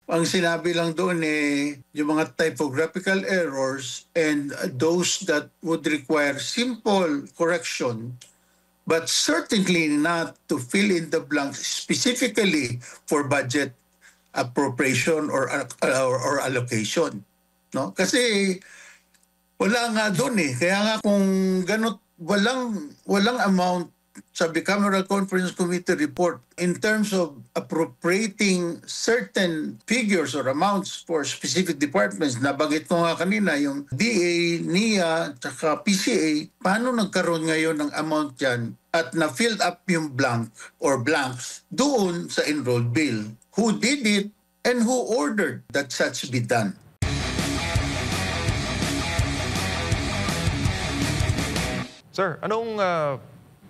Ang sinabi lang doon yung mga typographical errors and those that would require simple correction, but certainly not to fill in the blanks specifically for budget appropriation or allocation. No? Kasi wala nga doon Kaya nga kung ganun, walang amount sa Bicameral Conference Committee report in terms of appropriating certain figures or amounts for specific departments. Nabanggit ko nga kanina yung DA, NIA, tsaka PCA. Paano nagkaroon ngayon ng amount yan at na-filled up yung blank or blanks doon sa enrolled bill? Who did it and who ordered that such be done? Sir, anong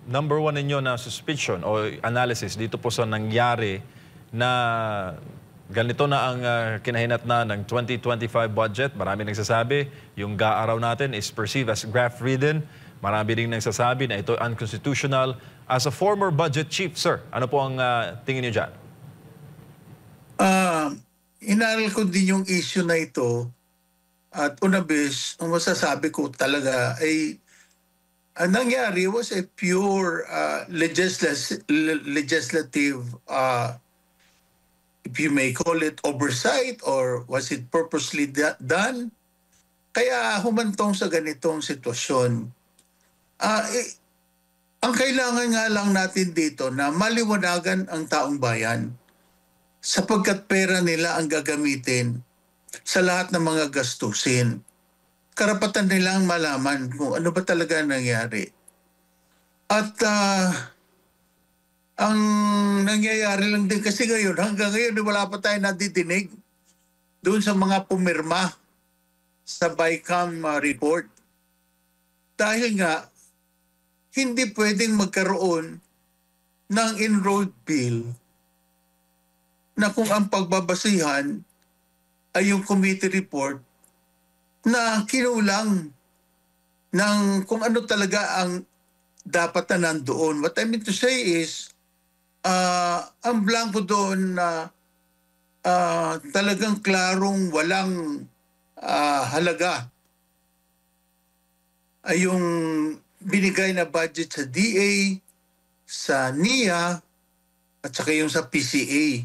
number one ninyo na suspicion o analysis dito po sa nangyari na ganito na ang kinahinatnan ng 2025 budget? Marami nagsasabi yung GAA natin is perceived as graft-ridden. Marami rin nagsasabi na ito unconstitutional. As a former budget chief, sir, ano po ang tingin niyo dyan? Inaral ko din yung issue na ito at unabis, ang masasabi ko talaga ay ang nangyari was a pure legislative, if you may call it, oversight, or was it purposely done? Kaya humantong sa ganitong sitwasyon. Ang kailangan nga lang natin dito na maliwanagan ang taong bayan sapagkat pera nila ang gagamitin sa lahat ng mga gastusin. Karapatan nilang malaman kung ano ba talaga nangyari. At ang nangyayari lang din kasi ngayon, hanggang ngayon wala pa tayo nadidinig doon sa mga pumirma sa BICAM report. Dahil nga, hindi pwedeng magkaroon ng enrolled bill na kung ang pagbabasihan ay yung committee report na kinulang ng kung ano talaga ang dapat na nandoon. What I mean to say is, ang blanco doon na talagang klarong walang halaga ay yung binigay na budget sa DA, sa NIA, at saka yung sa PCA.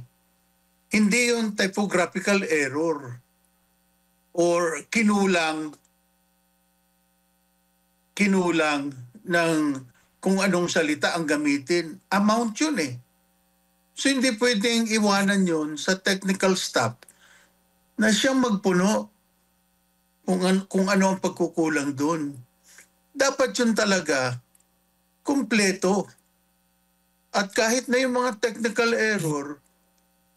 Hindi yung typographical error or kinulang ng kung anong salita ang gamitin. Amount yun So hindi pwedeng iwanan yun sa technical staff na siyang magpuno kung ano ang pagkukulang doon. Dapat yun talaga kumpleto. At kahit na yung mga technical error,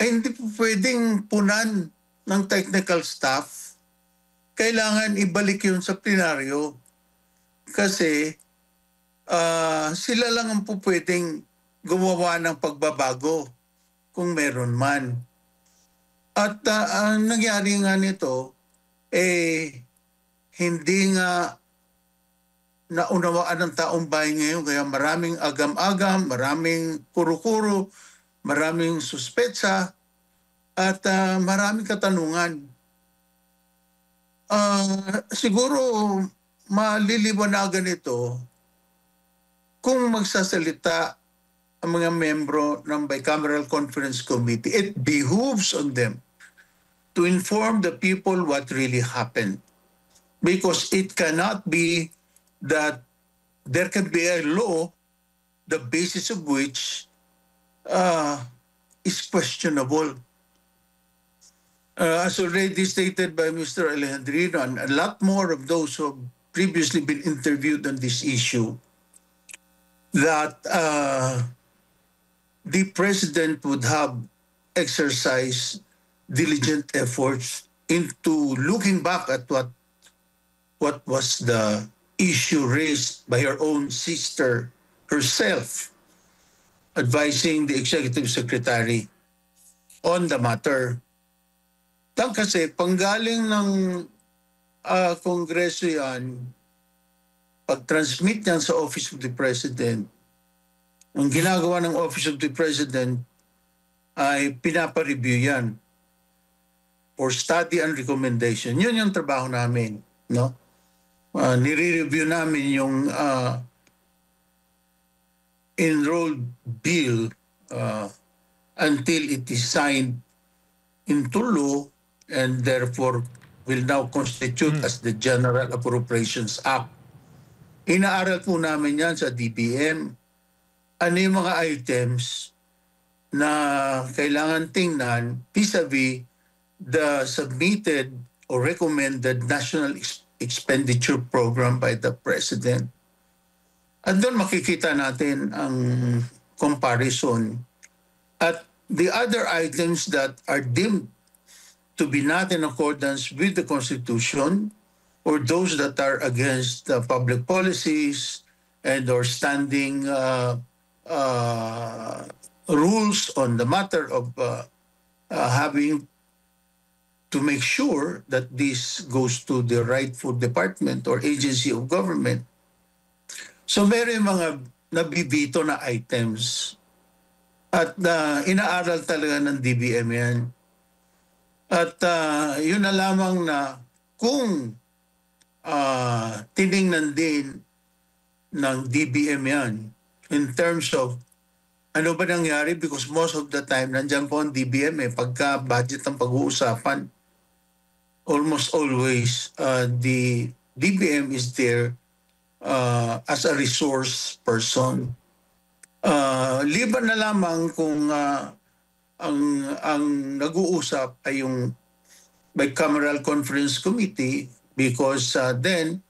ay hindi po pwedeng punan ng technical staff. Kailangan ibalik yun sa plenaryo. Kasi sila lang ang po pwedeng gumawa ng pagbabago kung meron man. At ang nangyari nga nito, hindi nga naunawaan ng taong bayan ngayon. Kaya maraming agam-agam, maraming kuro-kuro, maraming suspetsa, at maraming katanungan. Siguro maliliwanagan ito kung magsasalita ang mga membro ng Bicameral Conference Committee. It behooves on them to inform the people what really happened. Because it cannot be that there can be a law, the basis of which is questionable. As already stated by Mr. Alejandrino and a lot more of those who have previously been interviewed on this issue, that the president would have exercised diligent efforts into looking back at what was the issue raised by her own sister herself, advising the executive secretary on the matter. Kasi panggaling ng Kongreso yan, pag-transmit yan sa Office of the President, ang ginagawa ng Office of the President ay pinapa-review yan. for study and recommendation. Yun yung trabaho namin, no? Nire-review namin yung enrolled bill until it is signed into law and therefore will now constitute as the General Appropriations Act. Inaaral po namin yan sa DBM. Ano yung mga items na kailangan tingnan vis-a-vis the submitted or recommended National Expenditure Program by the President. At doon makikita natin ang comparison. At the other items that are deemed to be not in accordance with the Constitution or those that are against the public policies and or standing rules on the matter of having to make sure that this goes to the rightful department or agency of government. So meron mga nabibito na items at inaaral talaga ng DBM yan. At yun na lamang na kung tiningnan din ng DBM yan in terms of ano ba nangyari, because most of the time nandiyan po ang DBM pagka budget ang pag-uusapan, almost always the DBM is there as a resource person. Liban na lamang kung ang nag-uusap ay yung bicameral conference committee, because then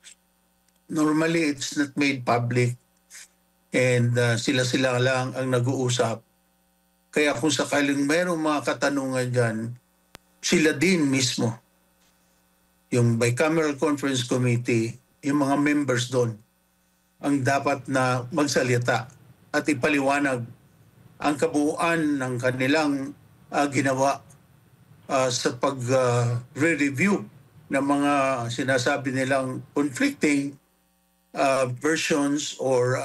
normally it's not made public and sila-sila lang ang nag-uusap. Kaya kung sakaling mayroong mga katanungan dyan, sila din mismo, yung bicameral conference committee, yung mga members doon, ang dapat na magsalita at ipaliwanag ang kabuuan ng kanilang ginawa sa pag-review ng mga sinasabi nilang conflicting versions or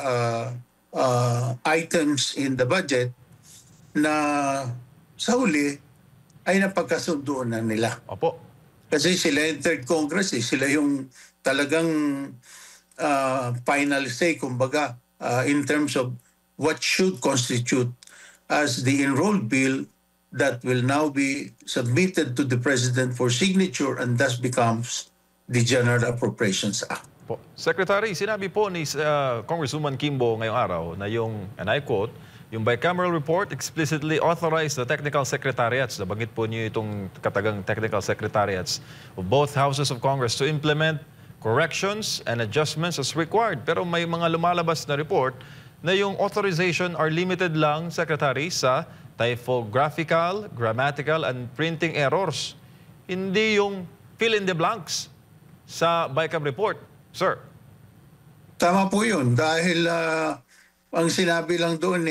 items in the budget na sa huli ay napagkasunduan na nila. Opo. Kasi sila yung Third Congress, sila yung talagang final say, kumbaga, in terms of what should constitute as the enrolled bill that will now be submitted to the President for signature and thus becomes the General Appropriations Act. Secretary, sinabi po ni Congresswoman Kimbo ngayong araw na yung, and I quote, yung bicameral report explicitly authorized the technical secretariats, nabanggit po niyo itong katagang technical secretariats of both houses of Congress to implement corrections and adjustments as required. Pero may mga lumalabas na report na yung authorization are limited lang, Secretary, sa typographical, grammatical, and printing errors. Hindi yung fill in the blanks sa BICAM report. Sir. Tama po yun. Dahil ang sinabi lang doon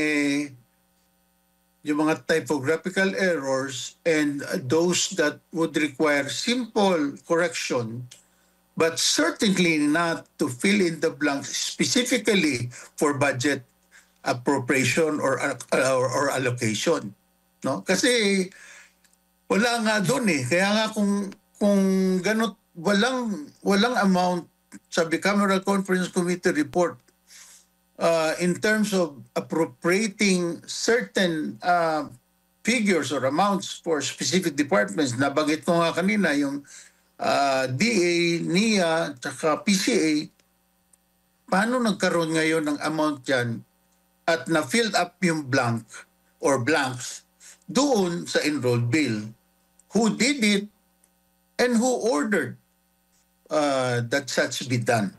yung mga typographical errors and those that would require simple correction but certainly not to fill in the blanks specifically for budget appropriation or allocation. No? Kasi wala nga doon Kaya nga kung ganun, walang amount sa bicameral conference committee report in terms of appropriating certain figures or amounts for specific departments. Nabanggit ko nga kanina yung DA, NIA, tsaka PCA. Paano nagkaroon ngayon ng amount yan at na-filled up yung blank or blanks doon sa enrolled bill? Who did it and who ordered that such be done?